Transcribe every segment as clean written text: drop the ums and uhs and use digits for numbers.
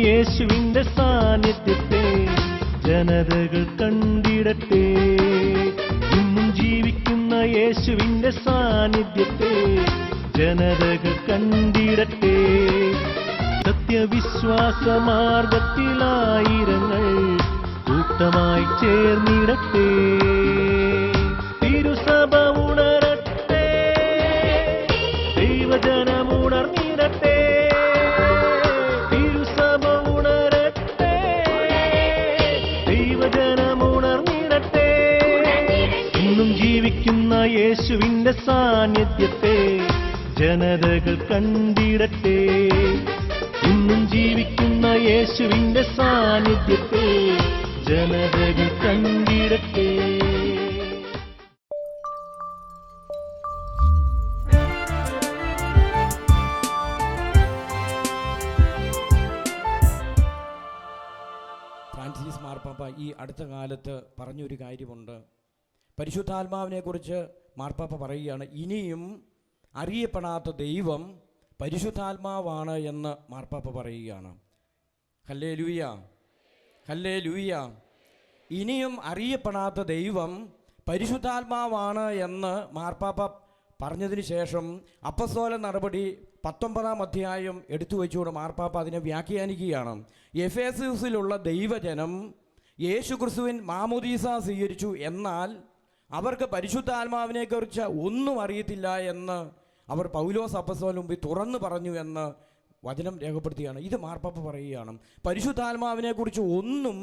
യേശുവിന്റെ സാന്നിധ്യത്തെ ജനതകൾ കണ്ടിടട്ടെ. ഇന്നും ജീവിക്കുന്ന യേശുവിന്റെ സാന്നിധ്യത്തെ ജനതകൾ കണ്ടിടട്ടെ. സത്യവിശ്വാസ മാർഗത്തിലായിരങ്ങൾ കൂട്ടമായി ചേർന്നിടട്ടെ. തിരുസഭ ഉണരട്ടെ, ദൈവജനമുണർന്നിടട്ടെ. തിരുസഭ ഉണരട്ടെ, ദൈവജനമുണർന്നിടട്ടെ. ഇന്നും ജീവിക്കുന്ന യേശുവിന്റെ സാന്നിധ്യത്തെ ജനതകൾ കണ്ടിടട്ടെ. ഇന്നും ജീവിക്കുന്ന യേശുവിന്റെ സാന്നിധ്യത്തെ ജനതകൾ കണ്ടിടട്ടെ. ഫ്രാൻസിസ് മാർപ്പാപ്പ ഈ അടുത്ത കാലത്ത് പറഞ്ഞൊരു കാര്യമുണ്ട്. പരിശുദ്ധാത്മാവിനെക്കുറിച്ച് മാർപ്പാപ്പ പറയുകയാണ്, ഇനിയും അറിയപ്പെടാത്ത ദൈവം പരിശുദ്ധാത്മാവാണ് എന്ന് മാർപ്പാപ്പ പറയുകയാണ്. Hallelujah, hallelujah. ഇനിയും അറിയപ്പെടാത്ത ദൈവം പരിശുദ്ധാത്മാവാണ് എന്ന് മാർപ്പാപ്പ പറഞ്ഞതിന് ശേഷം അപ്പസ്തോല നടപടി 19-ാം അധ്യായം എടുത്തു വെച്ചുകൊണ്ട് മാർപ്പാപ്പ അതിനെ വ്യാഖ്യാനിക്കുകയാണ്. എഫേസസിലുള്ള ദൈവജനം യേശുക്രിസ്തുവിൻ മാമോദീസ സ്വീകരിച്ചു, എന്നാൽ അവർക്ക് പരിശുദ്ധാത്മാവിനെക്കുറിച്ച് ഒന്നും അറിയത്തില്ല എന്ന് അവർ പൗലോസ് അപ്പസ്തോലന് മുമ്പിൽ തുറന്നു പറഞ്ഞു എന്ന് വചനം രേഖപ്പെടുത്തുകയാണ്. ഇത് മാർപ്പാപ്പ പറയുകയാണ്, പരിശുദ്ധാത്മാവിനെക്കുറിച്ച് ഒന്നും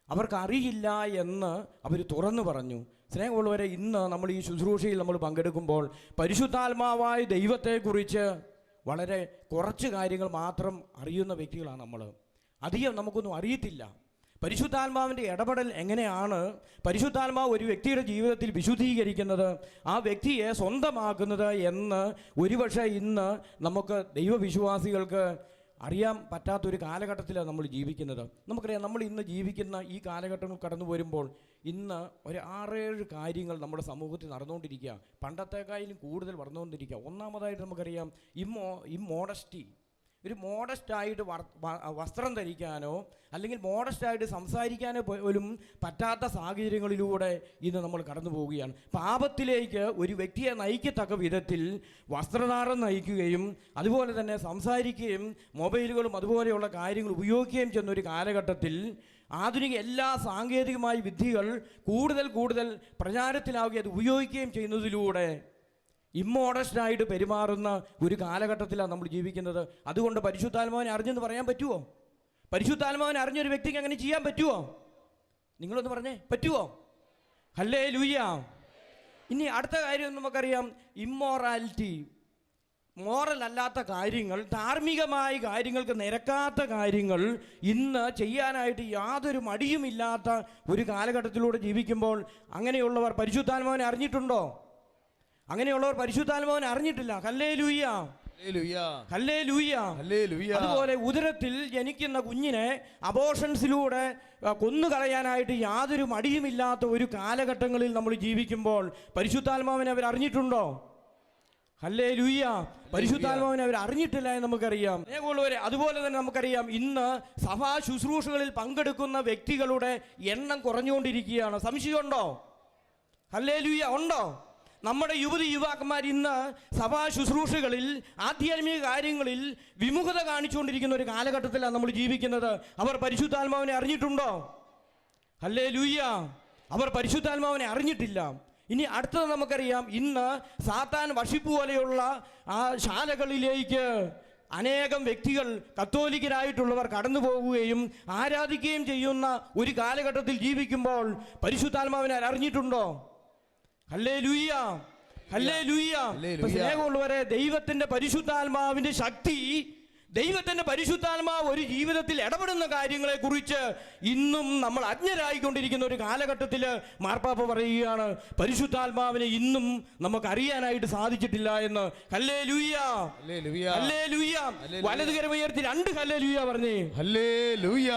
അവർക്കറിയില്ല എന്ന് അവർ തുറന്നു പറഞ്ഞു. സ്നേഹമുള്ളവരെ, ഇന്ന് നമ്മൾ ഈ ശുശ്രൂഷയിൽ നമ്മൾ പങ്കെടുക്കുമ്പോൾ പരിശുദ്ധാത്മാവായ ദൈവത്തെക്കുറിച്ച് വളരെ കുറച്ച് കാര്യങ്ങൾ മാത്രം അറിയുന്ന വ്യക്തികളാണ് നമ്മൾ. അധികം നമുക്കൊന്നും അറിയത്തില്ല. പരിശുദ്ധാത്മാവിൻ്റെ ഇടപെടൽ എങ്ങനെയാണ് പരിശുദ്ധാത്മാവ് ഒരു വ്യക്തിയുടെ ജീവിതത്തിൽ വിശുദ്ധീകരിക്കുന്നത്, ആ വ്യക്തിയെ സ്വന്തമാക്കുന്നത് എന്ന് ഒരുപക്ഷെ ഇന്ന് നമുക്ക് ദൈവവിശ്വാസികൾക്ക് അറിയാൻ പറ്റാത്തൊരു കാലഘട്ടത്തിലാണ് നമ്മൾ ജീവിക്കുന്നത്. നമുക്കറിയാം, നമ്മൾ ഇന്ന് ജീവിക്കുന്ന ഈ കാലഘട്ടങ്ങൾ കടന്നു വരുമ്പോൾ ഇന്ന് ഒരു 6-7 കാര്യങ്ങൾ നമ്മുടെ സമൂഹത്തിൽ നടന്നുകൊണ്ടിരിക്കുക. പണ്ടത്തേക്കാളും കൂടുതൽ വളർന്നുകൊണ്ടിരിക്കുക. ഒന്നാമതായിട്ട് നമുക്കറിയാം ഇമ്മോഡസ്റ്റി. ഒരു മോഡസ്റ്റായിട്ട് വസ്ത്രം ധരിക്കാനോ അല്ലെങ്കിൽ മോഡസ്റ്റായിട്ട് സംസാരിക്കാനോ പോലും പറ്റാത്ത സാഹചര്യങ്ങളിലൂടെ ഇന്ന് നമ്മൾ കടന്നു പോവുകയാണ്. പാപത്തിലേക്ക് ഒരു വ്യക്തിയെ നയിക്കത്തക്ക വിധത്തിൽ വസ്ത്രധാരണം നയിക്കുകയും അതുപോലെ തന്നെ സംസാരിക്കുകയും മൊബൈലുകളും അതുപോലെയുള്ള കാര്യങ്ങൾ ഉപയോഗിക്കുകയും ചെയ്യുന്ന ഒരു കാലഘട്ടത്തിൽ ആധുനിക എല്ലാ സാങ്കേതികമായ വിദ്യകൾ കൂടുതൽ പ്രചാരത്തിലാവുകയും അത് ഉപയോഗിക്കുകയും ചെയ്യുന്നതിലൂടെ ഇമ്മോഡസ്റ്റായിട്ട് പെരുമാറുന്ന ഒരു കാലഘട്ടത്തിലാണ് നമ്മൾ ജീവിക്കുന്നത്. അതുകൊണ്ട് പരിശുദ്ധാത്മാവിനെ അറിഞ്ഞെന്ന് പറയാൻ പറ്റുമോ? പരിശുദ്ധാത്മാവിനെ അറിഞ്ഞൊരു വ്യക്തിക്ക് അങ്ങനെ ചെയ്യാൻ പറ്റുമോ? നിങ്ങളൊന്ന് പറഞ്ഞേ, പറ്റുമോ? ഹല്ലേലൂയ. ഇനി അടുത്ത കാര്യം നമുക്കറിയാം, ഇമ്മോറാലിറ്റി. മോറൽ അല്ലാത്ത കാര്യങ്ങൾ, ധാർമ്മികമായ കാര്യങ്ങൾക്ക് നിരക്കാത്ത കാര്യങ്ങൾ ഇന്ന് ചെയ്യാനായിട്ട് യാതൊരു മടിയുമില്ലാത്ത ഒരു കാലഘട്ടത്തിലൂടെ ജീവിക്കുമ്പോൾ അങ്ങനെയുള്ളവർ പരിശുദ്ധാത്മാവിനെ അറിഞ്ഞിട്ടുണ്ടോ? അങ്ങനെയുള്ളവർ പരിശുദ്ധാത്മാവിനെ അറിഞ്ഞിട്ടില്ല. ഹല്ലേലൂയ, ഹല്ലേലൂയ, ഹല്ലേലൂയ. അതുപോലെ ഉദരത്തിൽ ജനിക്കുന്ന കുഞ്ഞിനെ അബോർഷൻസിലൂടെ കൊന്നുകളയാനായിട്ട് യാതൊരു മടിയുമില്ലാത്ത ഒരു കാലഘട്ടങ്ങളിൽ നമ്മൾ ജീവിക്കുമ്പോൾ പരിശുദ്ധാത്മാവിനെ അവർ അറിഞ്ഞിട്ടുണ്ടോ? ഹല്ലേലൂയ. പരിശുദ്ധാത്മാവിനെ അവർ അറിഞ്ഞിട്ടില്ല എന്ന് നമുക്കറിയാം. അതുപോലെ തന്നെ നമുക്കറിയാം, ഇന്ന് സഭാ ശുശ്രൂഷകളിൽ പങ്കെടുക്കുന്ന വ്യക്തികളുടെ എണ്ണം കുറഞ്ഞുകൊണ്ടിരിക്കുകയാണ്. സംശയമുണ്ടോ? ഹല്ലേലൂയ. ഉണ്ടോ? നമ്മുടെ യുവാക്കന്മാർ ഇന്ന് സഭാ ശുശ്രൂഷകളിൽ ആധ്യാത്മിക കാര്യങ്ങളിൽ വിമുഖത കാണിച്ചുകൊണ്ടിരിക്കുന്ന ഒരു കാലഘട്ടത്തിലാണ് നമ്മൾ ജീവിക്കുന്നത്. അവർ പരിശുദ്ധാത്മാവിനെ അറിഞ്ഞിട്ടുണ്ടോ? ഹല്ലേലൂയ. അവർ പരിശുദ്ധാത്മാവിനെ അറിഞ്ഞിട്ടില്ല. ഇനി അടുത്തത് നമുക്കറിയാം, ഇന്ന് സാത്താൻ വഷിപ്പ് പോലെയുള്ള ആ ശാലകളിലേക്ക് അനേകം വ്യക്തികൾ കത്തോലിക്കരായിട്ടുള്ളവർ കടന്നു പോവുകയും ആരാധിക്കുകയും ചെയ്യുന്ന ഒരു കാലഘട്ടത്തിൽ ജീവിക്കുമ്പോൾ പരിശുദ്ധാത്മാവിനെ അറിഞ്ഞിട്ടുണ്ടോ? ഹല്ലേലൂയ, ഹല്ലേലൂയ. സ്നേഹമുള്ളവരെ, ദൈവത്തിന്റെ പരിശുദ്ധാത്മാവിന്റെ ശക്തി, ദൈവത്തിന്റെ പരിശുദ്ധാത്മാവ് ഒരു ജീവിതത്തിൽ ഇടപെടുന്ന കാര്യങ്ങളെ കുറിച്ച് ഇന്നും നമ്മൾ അജ്ഞരായിക്കൊണ്ടിരിക്കുന്ന ഒരു കാലഘട്ടത്തിൽ മാർപ്പാപ്പ പറയുകയാണ്, പരിശുദ്ധാത്മാവിനെ ഇന്നും നമുക്ക് അറിയാനായിട്ട് സാധിച്ചിട്ടില്ല എന്ന്. Hallelujah, hallelujah. വലതുകരം ഉയർത്തി 2 ഹല്ലേലൂയ പറഞ്ഞേ. ഹല്ലേലൂയ,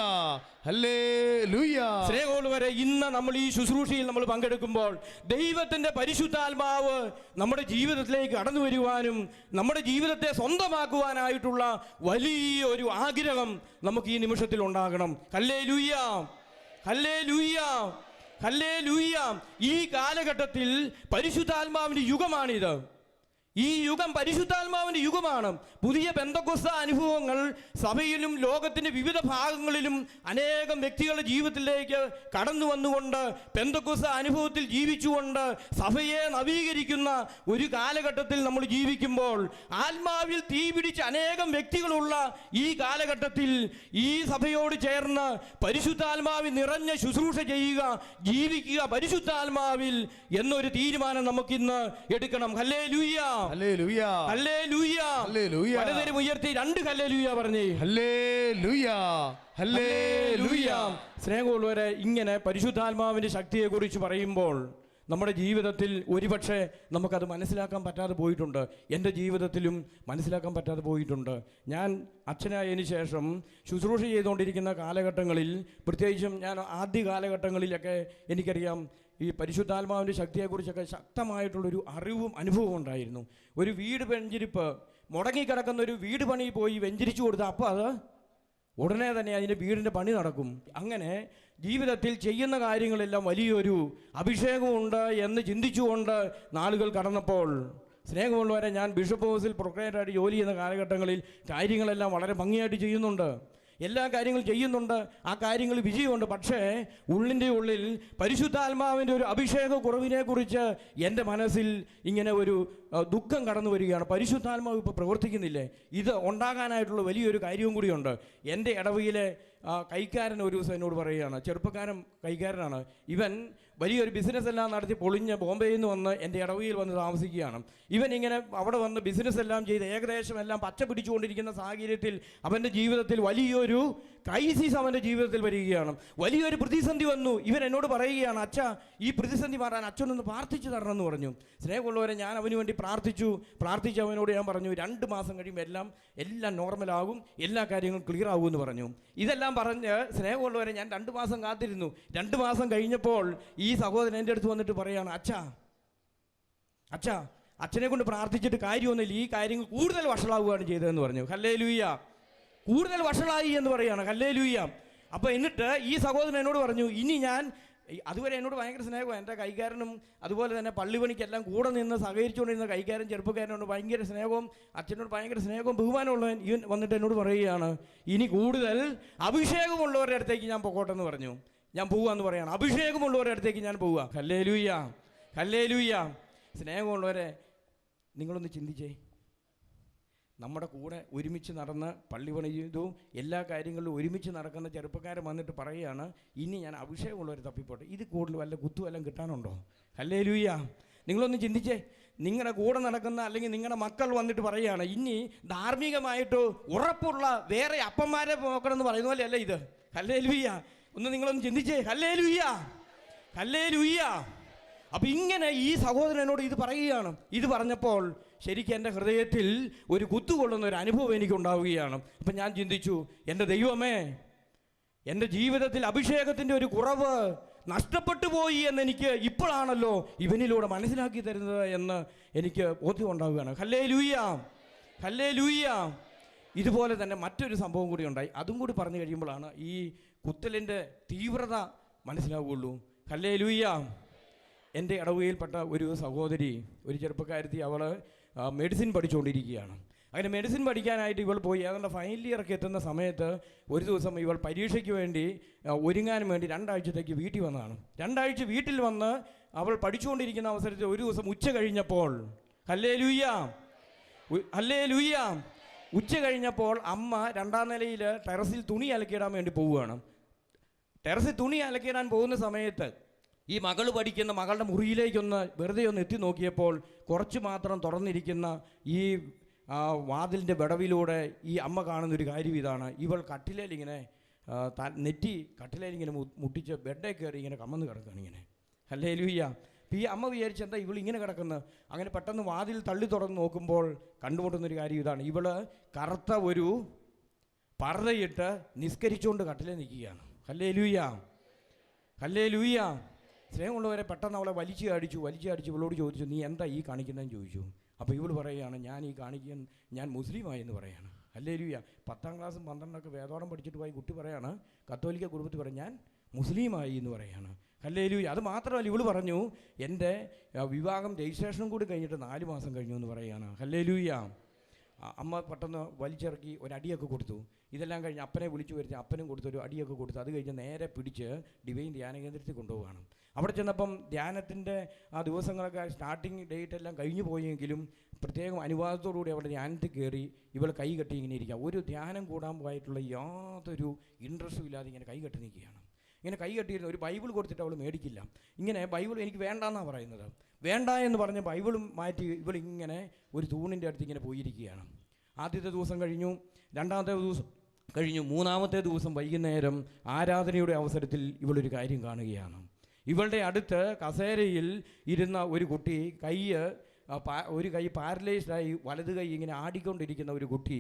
ഹല്ലേലൂയ. സ്നേഹമുള്ളവരെ, ഇന്ന് നമ്മൾ ഈ ശുശ്രൂഷയിൽ നമ്മൾ പങ്കെടുക്കുമ്പോൾ ദൈവത്തിന്റെ പരിശുദ്ധാത്മാവ് നമ്മുടെ ജീവിതത്തിലേക്ക് കടന്നു വരുവാനും നമ്മുടെ ജീവിതത്തെ സ്വന്തമാക്കുവാനായിട്ടുള്ള വലിയൊരു ആഗ്രഹം നമുക്ക് ഈ നിമിഷത്തിൽ ഉണ്ടാകണം. ഹല്ലേലൂയ, ഹല്ലേലൂയ, ഹല്ലേലൂയ. ഈ കാലഘട്ടത്തിൽ പരിശുദ്ധാത്മാവിൻ്റെ യുഗമാണിത്. ഈ യുഗം പരിശുദ്ധാത്മാവിൻ്റെ യുഗമാണ്. പുതിയ പെന്തക്കോസ്ത അനുഭവങ്ങൾ സഭയിലും ലോകത്തിൻ്റെ വിവിധ ഭാഗങ്ങളിലും അനേകം വ്യക്തികളുടെ ജീവിതത്തിലേക്ക് കടന്നു വന്നുകൊണ്ട് പെന്തക്കോസ്ത അനുഭവത്തിൽ ജീവിച്ചുകൊണ്ട് സഭയെ നവീകരിക്കുന്ന ഒരു കാലഘട്ടത്തിൽ നമ്മൾ ജീവിക്കുമ്പോൾ, ആത്മാവിൽ തീ പിടിച്ച അനേകം വ്യക്തികളുള്ള ഈ കാലഘട്ടത്തിൽ ഈ സഭയോട് ചേർന്ന് പരിശുദ്ധാത്മാവിൽ നിറഞ്ഞ ശുശ്രൂഷ ചെയ്യുക, ജീവിക്കുക പരിശുദ്ധാത്മാവിൽ എന്നൊരു തീരുമാനം നമുക്കിന്ന് എടുക്കണം. ഹല്ലേലൂയ, ഹല്ലേലൂയ, ഹല്ലേലൂയ, ഹല്ലേലൂയ. പലതരം ഉയർത്തി 2 ഹല്ലേലൂയ പറഞ്ഞേ. ഹല്ലേലൂയ, ഹല്ലേലൂയ. സ്നേഹമുള്ളവരെ, ഇങ്ങനെ പരിശുദ്ധാത്മാവിൻ്റെ ശക്തിയെക്കുറിച്ച് പറയുമ്പോൾ നമ്മുടെ ജീവിതത്തിൽ ഒരുപക്ഷെ നമുക്കത് മനസ്സിലാക്കാൻ പറ്റാതെ പോയിട്ടുണ്ട്. എൻ്റെ ജീവിതത്തിലും മനസ്സിലാക്കാൻ പറ്റാതെ പോയിട്ടുണ്ട്. ഞാൻ അച്ഛനായതിനു ശേഷം ശുശ്രൂഷ ചെയ്തുകൊണ്ടിരിക്കുന്ന കാലഘട്ടങ്ങളിൽ, പ്രത്യേകിച്ചും ഞാൻ ആദ്യ കാലഘട്ടങ്ങളിലൊക്കെ എനിക്കറിയാം ഈ പരിശുദ്ധാത്മാവിൻ്റെ ശക്തിയെക്കുറിച്ചൊക്കെ ശക്തമായിട്ടുള്ളൊരു അറിവും അനുഭവവും ഉണ്ടായിരുന്നു. ഒരു വീട് വെഞ്ചരിപ്പ്, മുടങ്ങിക്കിടക്കുന്ന ഒരു വീട് പണി പോയി വെഞ്ചരിച്ചു കൊടുത്താൽ അപ്പോൾ അത് ഉടനെ തന്നെ അതിൻ്റെ വീടിൻ്റെ പണി നടക്കും. അങ്ങനെ ജീവിതത്തിൽ ചെയ്യുന്ന കാര്യങ്ങളെല്ലാം വലിയൊരു അഭിഷേകമുണ്ട് എന്ന് ചിന്തിച്ചുകൊണ്ട് നാളുകൾ കടന്നപ്പോൾ, സ്നേഹമുള്ളവരെ, ഞാൻ ബിഷപ്പ് ഹൗസിൽ പ്രൊക്രേറ്ററായിട്ട് ജോലി ചെയ്യുന്ന കാലഘട്ടങ്ങളിൽ കാര്യങ്ങളെല്ലാം വളരെ ഭംഗിയായിട്ട് ചെയ്യുന്നുണ്ട്. എല്ലാ കാര്യങ്ങളും ചെയ്യുന്നുണ്ട്, ആ കാര്യങ്ങൾ വിജയമുണ്ട്. പക്ഷേ ഉള്ളിൻ്റെ ഉള്ളിൽ പരിശുദ്ധാത്മാവിൻ്റെ ഒരു അഭിഷേക കുറവിനെക്കുറിച്ച് എൻ്റെ മനസ്സിൽ ഇങ്ങനെ ഒരു ദുഃഖം കടന്നു വരികയാണ്. പരിശുദ്ധാത്മാവ് ഇപ്പോൾ പ്രവർത്തിക്കുന്നില്ലേ? ഇത് ഉണ്ടാകാനായിട്ടുള്ള വലിയൊരു കാര്യവും കൂടിയുണ്ട്. എൻ്റെ ഇടവയിലെ കൈക്കാരൻ ഒരു ദിവസം എന്നോട് പറയുകയാണ്, ചെറുപ്പക്കാരൻ കൈക്കാരനാണ്, ഇവൻ വലിയൊരു ബിസിനസ് എല്ലാം നടത്തി പൊളിഞ്ഞ് ബോംബെയിൽ നിന്ന് വന്ന് എൻ്റെ ഇടവയിൽ വന്ന് താമസിക്കുകയാണ്. ഇവൻ ഇങ്ങനെ അവിടെ വന്ന് ബിസിനസ് എല്ലാം ചെയ്ത് ഏകദേശം എല്ലാം പച്ച പിടിച്ചുകൊണ്ടിരിക്കുന്ന സാഹചര്യത്തിൽ അവൻ്റെ ജീവിതത്തിൽ വലിയൊരു ക്രൈസിസ് അവൻ്റെ ജീവിതത്തിൽ വരികയാണ്. വലിയൊരു പ്രതിസന്ധി വന്നു. ഇവൻ എന്നോട് പറയുകയാണ്, അച്ഛാ, ഈ പ്രതിസന്ധി മാറാൻ അച്ഛനൊന്ന് പ്രാർത്ഥിച്ചു തരണമെന്ന് പറഞ്ഞു. സ്നേഹമുള്ളവരെ, ഞാൻ അവന് വേണ്ടി പ്രാർത്ഥിച്ച് അവനോട് ഞാൻ പറഞ്ഞു, 2 മാസം കഴിയുമ്പോൾ എല്ലാം നോർമലാകും, എല്ലാ കാര്യങ്ങളും ക്ലിയർ ആകുമെന്ന് പറഞ്ഞു. ഇതെല്ലാം പറഞ്ഞ് സ്നേഹമുള്ളവരെ, ഞാൻ 2 മാസം കാത്തിരുന്നു. 2 മാസം കഴിഞ്ഞപ്പോൾ ഈ സഹോദരൻ എൻ്റെ അടുത്ത് വന്നിട്ട് പറയാണ്, അച്ഛാ, അച്ഛനെ കൊണ്ട് പ്രാർത്ഥിച്ചിട്ട് കാര്യമൊന്നുമില്ല, ഈ കാര്യങ്ങൾ കൂടുതൽ വഷളാവുകയാണ് ചെയ്തതെന്ന് പറഞ്ഞു. ഹല്ലേലൂയ, കൂടുതൽ വഷളായി എന്ന് പറയുകയാണ്. ഹല്ലേലൂയ. അപ്പോൾ എന്നിട്ട് ഈ സഹോദരൻ എന്നോട് പറഞ്ഞു, ഇനി ഞാൻ, അതുവരെ എന്നോട് ഭയങ്കര സ്നേഹമാണ്, എൻ്റെ കൈകാരനും അതുപോലെ തന്നെ പള്ളിപണിക്കെല്ലാം കൂടെ നിന്ന് സഹകരിച്ചുകൊണ്ടിരുന്ന കൈകാരൻ ചെറുപ്പക്കാരനോട് ഭയങ്കര സ്നേഹവും അച്ഛനോട് ഭയങ്കര സ്നേഹവും ബഹുമാനമുള്ളവൻ ഇവൻ വന്നിട്ട് എന്നോട് പറയുകയാണ്, ഇനി കൂടുതൽ അഭിഷേകമുള്ളവരുടെ അടുത്തേക്ക് ഞാൻ പോകട്ടെന്ന് പറഞ്ഞു. ഞാൻ പോവാന്ന് പറയാണ്, അഭിഷേകമുള്ളവരുടെ അടുത്തേക്ക് ഞാൻ പോവുക. ഹല്ലേലൂയ, ഹല്ലേലൂയ. സ്നേഹമുള്ളവരെ, നിങ്ങളൊന്ന് ചിന്തിച്ചേ, നമ്മുടെ കൂടെ ഒരുമിച്ച് നടന്ന് പള്ളി പണി ചെയ്തു എല്ലാ കാര്യങ്ങളിലും ഒരുമിച്ച് നടക്കുന്ന ചെറുപ്പക്കാരൻ വന്നിട്ട് പറയുകയാണ്, ഇനി ഞാൻ അഭിഷേകമുള്ളവർ തപ്പിപ്പോട്ടെ. ഇത് കൂടുതൽ വല്ല കുത്തുവെല്ലാം കിട്ടാനുണ്ടോ? ഹല്ലേലൂയ. നിങ്ങളൊന്ന് ചിന്തിച്ചേ, നിങ്ങളുടെ കൂടെ നടക്കുന്ന അല്ലെങ്കിൽ നിങ്ങളുടെ മക്കൾ വന്നിട്ട് പറയുകയാണ്, ഇനി ധാർമ്മികമായിട്ട് ഉറപ്പുള്ള വേറെ അപ്പന്മാരെ നോക്കണമെന്ന് പറയുന്ന പോലെയല്ല ഇത്. ഹല്ലേലൂയ. ഒന്ന് നിങ്ങളൊന്ന് ചിന്തിച്ചേ. Hallelujah, hallelujah. അപ്പം ഇങ്ങനെ ഈ സഹോദരനോട് ഇത് പറയുകയാണ്. ഇത് പറഞ്ഞപ്പോൾ ശരിക്കും എൻ്റെ ഹൃദയത്തിൽ ഒരു കുത്തുകൊള്ളുന്ന ഒരു അനുഭവം എനിക്കുണ്ടാവുകയാണ്. അപ്പം ഞാൻ ചിന്തിച്ചു, എൻ്റെ ദൈവമേ, എൻ്റെ ജീവിതത്തിൽ അഭിഷേകത്തിൻ്റെ ഒരു കുറവ് നഷ്ടപ്പെട്ടു പോയി എന്നെനിക്ക് ഇപ്പോഴാണല്ലോ ഇവനിലൂടെ മനസ്സിലാക്കി തരുന്നത് എന്ന് എനിക്ക് ബോധ്യം ഉണ്ടാവുകയാണ്. Hallelujah, hallelujah. ഇതുപോലെ തന്നെ മറ്റൊരു സംഭവം കൂടി ഉണ്ടായി. അതും കൂടി പറഞ്ഞു കഴിയുമ്പോഴാണ് ഈ കുത്തലിൻ്റെ തീവ്രത മനസ്സിലാവുകയുള്ളൂ. ഹല്ലേലൂയ. എൻ്റെ ഇടവകയിൽപ്പെട്ട ഒരു സഹോദരി, ഒരു ചെറുപ്പക്കാരത്തി, അവൾ മെഡിസിൻ പഠിച്ചുകൊണ്ടിരിക്കുകയാണ്. അങ്ങനെ മെഡിസിൻ പഠിക്കാനായിട്ട് ഇവൾ പോയി ഏതാണ്ട് ഫൈനൽ ഇയറൊക്കെ എത്തുന്ന സമയത്ത് ഒരു ദിവസം ഇവൾ പരീക്ഷയ്ക്ക് വേണ്ടി ഒരുങ്ങാനും വേണ്ടി 2 ആഴ്ചത്തേക്ക് വീട്ടിൽ വന്നതാണ്. 2 ആഴ്ച വീട്ടിൽ വന്ന് അവൾ പഠിച്ചുകൊണ്ടിരിക്കുന്ന അവസരത്തിൽ ഒരു ദിവസം ഉച്ച കഴിഞ്ഞപ്പോൾ, ഹല്ലേലൂയ, ഹല്ലേലൂയ, ഉച്ച കഴിഞ്ഞപ്പോൾ അമ്മ 2ാം നിലയിൽ ടെറസിൽ തുണി അലക്കിയിടാൻ വേണ്ടി പോവുകയാണ്. ടെറസിൽ തുണി അലക്കിയിടാൻ പോകുന്ന സമയത്ത് ഈ മകൾ പഠിക്കുന്ന മകളുടെ മുറിയിലേക്കൊന്ന് വെറുതെ ഒന്ന് എത്തി നോക്കിയപ്പോൾ കുറച്ച് മാത്രം തുറന്നിരിക്കുന്ന ഈ വാതിലിൻ്റെ വിടവിലൂടെ ഈ അമ്മ കാണുന്നൊരു കാര്യം ഇതാണ്, ഇവൾ കട്ടിലേലിങ്ങനെ കട്ടിലേലിങ്ങനെ മുട്ടിച്ച് ബെഡേ കയറി ഇങ്ങനെ കമന്ന് കിടക്കുകയാണ് ഇങ്ങനെ. ഹല്ലേലൂയ. ഈ അമ്മ വിചാരിച്ചെന്താ ഇവൾ ഇങ്ങനെ കിടക്കുന്നത്? അങ്ങനെ പെട്ടെന്ന് വാതിൽ തള്ളി തുറന്ന് നോക്കുമ്പോൾ കണ്ടുമുട്ടുന്നൊരു കാര്യം ഇതാണ്, ഇവൾ കറുത്ത ഒരു പർദ്ദയിട്ട് നിസ്കരിച്ചുകൊണ്ട് കട്ടിലേ നിൽക്കുകയാണ്. ഹല്ലേലൂയ, ഹല്ലേലൂയ. സ്നേഹമുള്ളവരെ, പെട്ടെന്ന് അവളെ വലിച്ചു അടിച്ചു ഇവളോട് ചോദിച്ചു, നീ എന്താ ഈ കാണിക്കുന്നതെന്ന് ചോദിച്ചു. അപ്പോൾ ഇവൾ പറയുകയാണ്, ഞാൻ മുസ്ലിമായി എന്ന് പറയാണ്. ഹല്ലേലൂയ. 10ാം ക്ലാസ്സും 12ഒക്കെ വേദോടം പഠിച്ചിട്ട് പോയി കുട്ടി പറയാണ്, കത്തോലിക്ക കുടുംബത്തിൽ പറയും ഞാൻ മുസ്ലിമായി എന്ന് പറയാണ്. ഹല്ലേലൂയ. അത് മാത്രമല്ല, ഇവള് പറഞ്ഞു എൻ്റെ വിവാഹം രജിസ്ട്രേഷനും കൂടി കഴിഞ്ഞിട്ട് 4 മാസം കഴിഞ്ഞു എന്ന് പറയുകയാണ്. ഹല്ലേലൂയ. അമ്മ പെട്ടെന്ന് വലിച്ചിറക്കി ഒരടിയൊക്കെ കൊടുത്തു. ഇതെല്ലാം കഴിഞ്ഞ് അപ്പനെ വിളിച്ചു വരുത്തി അപ്പനും കൊടുത്തു ഒരു അടിയൊക്കെ കൊടുത്തു. അത് കഴിഞ്ഞ് നേരെ പിടിച്ച് ഡിവൈൻ ധ്യാന കേന്ദ്രത്തിൽ കൊണ്ടുപോവുകയാണ്. അവിടെ ചെന്നപ്പം ധ്യാനത്തിൻ്റെ ആ ദിവസങ്ങളൊക്കെ സ്റ്റാർട്ടിങ് ഡേറ്റ് എല്ലാം കഴിഞ്ഞു പോയെങ്കിലും പ്രത്യേകം അനുവാദത്തോടുകൂടി അവിടെ ധ്യാനത്തിൽ കയറി ഇവൾ കൈ കെട്ടി ഇങ്ങനെ ഇരിക്കുക. ഒരു ധ്യാനം കൂടാൻ പോയിട്ടുള്ള യാതൊരു ഇൻട്രസ്റ്റും ഇല്ലാതെ ഇങ്ങനെ കൈ കെട്ടി നിൽക്കുകയാണ്. ഇങ്ങനെ കൈ കെട്ടിയിരുന്ന ഒരു ബൈബിൾ കൊടുത്തിട്ട് അവൾ മേടിക്കില്ല. ഇങ്ങനെ ബൈബിൾ എനിക്ക് വേണ്ടാന്നാണ് പറയുന്നത്. വേണ്ട എന്ന് പറഞ്ഞ് ബൈബിളും മാറ്റി ഇവളിങ്ങനെ ഒരു തൂണിൻ്റെ അടുത്ത് ഇങ്ങനെ പോയിരിക്കുകയാണ്. ആദ്യത്തെ ദിവസം കഴിഞ്ഞു, 2ാമത്തെ ദിവസം കഴിഞ്ഞു, 3ാമത്തെ ദിവസം വൈകുന്നേരം ആരാധനയുടെ അവസരത്തിൽ ഇവളൊരു കാര്യം കാണുകയാണ്. ഇവളുടെ അടുത്ത് കസേരയിൽ ഇരുന്ന ഒരു കുട്ടി ഒരു കൈ പാരലൈസ്ഡായി വലത് കൈ ഇങ്ങനെ ആടിക്കൊണ്ടിരിക്കുന്ന ഒരു കുട്ടി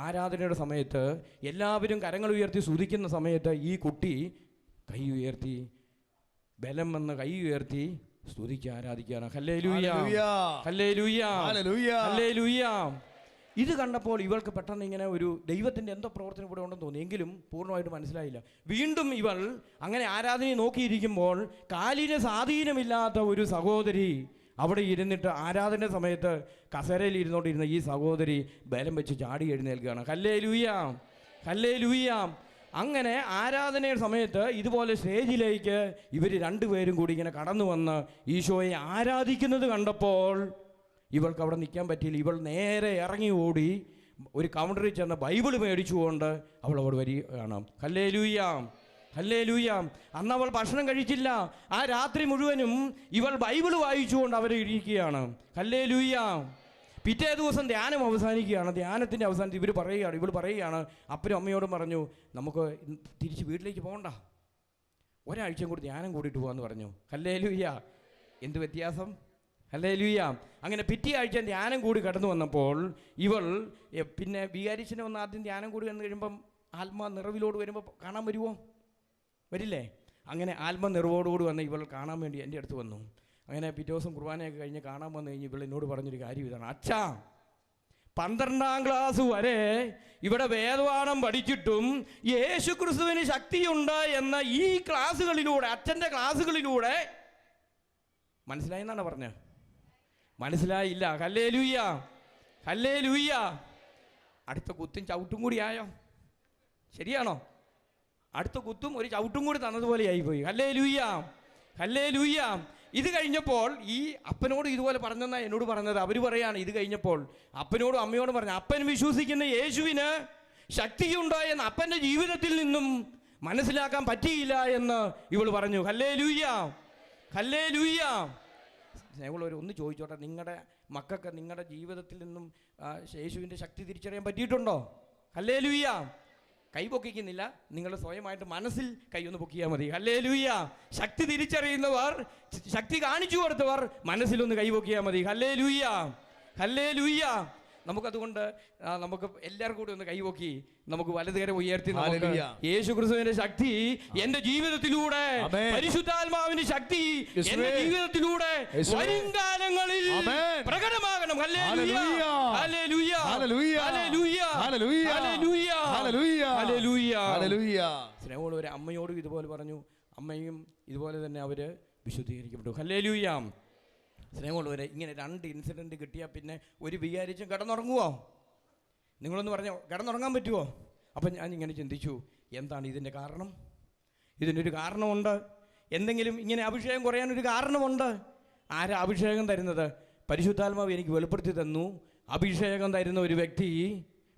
ആരാധനയുടെ സമയത്ത് എല്ലാവരും കരങ്ങൾ ഉയർത്തി സ്തുതിക്കുന്ന സമയത്ത് ഈ കുട്ടി കൈ ഉയർത്തി ബലം വന്ന് കൈ ഉയർത്തി സ്തുതിക്ക് ആരാധിക്കുകയാണ്. ഹല്ലേലൂയ, ഹല്ലേലൂയ, ഹല്ലേലൂയ. ഇത് കണ്ടപ്പോൾ ഇവൾക്ക് പെട്ടെന്ന് ഇങ്ങനെ ഒരു ദൈവത്തിൻ്റെ എന്തോ പ്രവർത്തനം ഇവിടെ ഉണ്ടെന്ന് തോന്നി. എങ്കിലും പൂർണ്ണമായിട്ട് മനസ്സിലായില്ല. വീണ്ടും ഇവൾ അങ്ങനെ ആരാധനയെ നോക്കിയിരിക്കുമ്പോൾ കാലിന് സ്വാധീനമില്ലാത്ത ഒരു സഹോദരി അവിടെ ഇരുന്നിട്ട് ആരാധന സമയത്ത് കസേരയിൽ ഇരുന്നോണ്ടിരുന്ന ഈ സഹോദരി ബലം വെച്ച് ചാടി എഴുന്നേൽക്കുകയാണ്. ഹല്ലേലൂയ, ഹല്ലേലൂയ. അങ്ങനെ ആരാധനയുടെ സമയത്ത് ഇതുപോലെ സ്റ്റേജിലേക്ക് ഇവർ 2 പേരും കൂടി ഇങ്ങനെ കടന്നു വന്ന് ഈശോയെ ആരാധിക്കുന്നത് കണ്ടപ്പോൾ ഇവൾക്ക് അവിടെ നിൽക്കാൻ പറ്റിയില്ല. ഇവൾ നേരെ ഇറങ്ങി ഓടി ഒരു കൗണ്ടറിൽ ചെന്ന് ബൈബിൾ മേടിച്ചുകൊണ്ട് അവൾ അവിടെ വരികയാണ്. Hallelujah, hallelujah. അന്ന് അവൾ ഭക്ഷണം കഴിച്ചില്ല. ആ രാത്രി മുഴുവനും ഇവൾ ബൈബിൾ വായിച്ചുകൊണ്ട് അവരെ ഇരിക്കുകയാണ്. ഹല്ലേലൂയ. പിറ്റേ ദിവസം ധ്യാനം അവസാനിക്കുകയാണ്. ധ്യാനത്തിൻ്റെ അവസാനത്തിൽ ഇവൾ പറയുകയാണ് അപ്പനും അമ്മയോടും പറഞ്ഞു, നമുക്ക് തിരിച്ച് വീട്ടിലേക്ക് പോകണ്ട, ഒരാഴ്ചയും കൂടി ധ്യാനം കൂടിയിട്ട് പോകാമെന്ന് പറഞ്ഞു. ഹല്ലേലൂയ. എന്ത് വ്യത്യാസം! ഹല്ലേലൂയ. അങ്ങനെ പിറ്റേ ആഴ്ച ധ്യാനം കൂടി കടന്നു വന്നപ്പോൾ ഇവൾ പിന്നെ വികാരിച്ചനെ വന്ന് ആദ്യം ധ്യാനം കൂടി വന്നു കഴിയുമ്പം ആത്മാ നിറവിലോട് വരുമ്പോൾ കാണാൻ വരുമോ? വരില്ലേ? അങ്ങനെ ആത്മ നിറവോടുകൂടി വന്ന് ഇവൾ കാണാൻ വേണ്ടി എൻ്റെ അടുത്ത് വന്നു. അങ്ങനെ പിറ്റേ ദിവസം കുർബാനയൊക്കെ കഴിഞ്ഞ് കാണാൻ വന്നു കഴിഞ്ഞ് ഇവൾ എന്നോട് പറഞ്ഞൊരു കാര്യം ഇതാണ്, അച്ഛാ 12ാം ക്ലാസ് വരെ ഇവിടെ വേദപാഠം പഠിച്ചിട്ടും യേശു ക്രിസ്തുവിന് ശക്തിയുണ്ട് എന്ന ഈ ക്ലാസ്സുകളിലൂടെ, അച്ഛൻ്റെ ക്ലാസ്സുകളിലൂടെ മനസ്സിലായെന്നാണ് പറഞ്ഞത്. മനസ്സിലായില്ല. Hallelujah, hallelujah. അടുത്ത കുത്തും ചവിട്ടും കൂടി ആയോ? ശരിയാണോ? അടുത്ത കുത്തും ഒരു ചവിട്ടും കൂടി തന്നതുപോലെ ആയിപ്പോയി. ഹല്ലേലൂയ, ഹല്ലേലൂയ. ഇത് കഴിഞ്ഞപ്പോൾ ഈ അപ്പനോട് ഇതുപോലെ പറഞ്ഞെന്നാണ് എന്നോട് പറഞ്ഞത്. അവർ പറയാണ് ഇത് കഴിഞ്ഞപ്പോൾ അപ്പനോടും അമ്മയോടും പറഞ്ഞു, അപ്പൻ വിശ്വസിക്കുന്ന യേശുവിന് ശക്തിയുണ്ടോ എന്ന് അപ്പൻ്റെ ജീവിതത്തിൽ നിന്നും മനസ്സിലാക്കാൻ പറ്റിയില്ല എന്ന് ഇവൾ പറഞ്ഞു. Hallelujah, hallelujah. സ്നേഹമുള്ളവർ ഒന്ന് ചോദിച്ചോട്ടെ, നിങ്ങളുടെ മക്കൾക്ക് നിങ്ങളുടെ ജീവിതത്തിൽ നിന്നും യേശുവിൻ്റെ ശക്തി തിരിച്ചറിയാൻ പറ്റിയിട്ടുണ്ടോ? ഹല്ലേലൂയ. കൈ പൊക്കിക്കുന്നില്ല, നിങ്ങൾ സ്വയമായിട്ട് മനസ്സിൽ കൈ ഒന്ന് പൊക്കിയാൽ മതി. ഹല്ലേലൂയ. ശക്തി തിരിച്ചറിയുന്നവർ, ശക്തി കാണിച്ചു കൊടുത്തവർ മനസ്സിലൊന്ന് കൈ പൊക്കിയാൽ മതി. Hallelujah, hallelujah. നമുക്കതുകൊണ്ട് നമുക്ക് എല്ലാവർക്കും കൂടി ഒന്ന് കൈവക്കി നമുക്ക് വലതുകരം ഉയർത്തി യേശു ക്രിസ്തുവിന്റെ ശക്തി എന്റെ ജീവിതത്തിലൂടെ, പരിശുദ്ധാത്മാവിന്റെ ശക്തി എന്റെ ജീവിതത്തിലൂടെ വരും കാലങ്ങളിൽ പ്രകടമാകണം. ഹല്ലേലൂയ, ഹല്ലേലൂയ, ഹല്ലേലൂയ, ഹല്ലേലൂയ, ഹല്ലേലൂയ, ഹല്ലേലൂയ. സ്നേഹമുള്ളവരെ, അമ്മയോടും ഇതുപോലെ പറഞ്ഞു, അമ്മയും ഇതുപോലെ തന്നെ അവര് വിശുദ്ധീകരിക്കപ്പെട്ടു. ഹല്ലേലൂയ. സ്നേഹമുള്ളവരെ, ഇങ്ങനെ 2 ഇൻസിഡൻറ്റ് കിട്ടിയാൽ പിന്നെ ഒരു വികാരിച്ചും കിടന്നുറങ്ങുമോ? നിങ്ങളൊന്ന് പറഞ്ഞോ, കിടന്നുറങ്ങാൻ പറ്റുമോ? അപ്പം ഞാൻ ഇങ്ങനെ ചിന്തിച്ചു, എന്താണ് ഇതിൻ്റെ കാരണം? ഇതിനൊരു കാരണമുണ്ട്. എന്തെങ്കിലും ഇങ്ങനെ അഭിഷേകം കുറയാനൊരു കാരണമുണ്ട്. ആരാ അഭിഷേകം തരുന്നത്? പരിശുദ്ധാത്മാവ് എനിക്ക് വെളിപ്പെടുത്തി തന്നു. അഭിഷേകം തരുന്ന ഒരു വ്യക്തി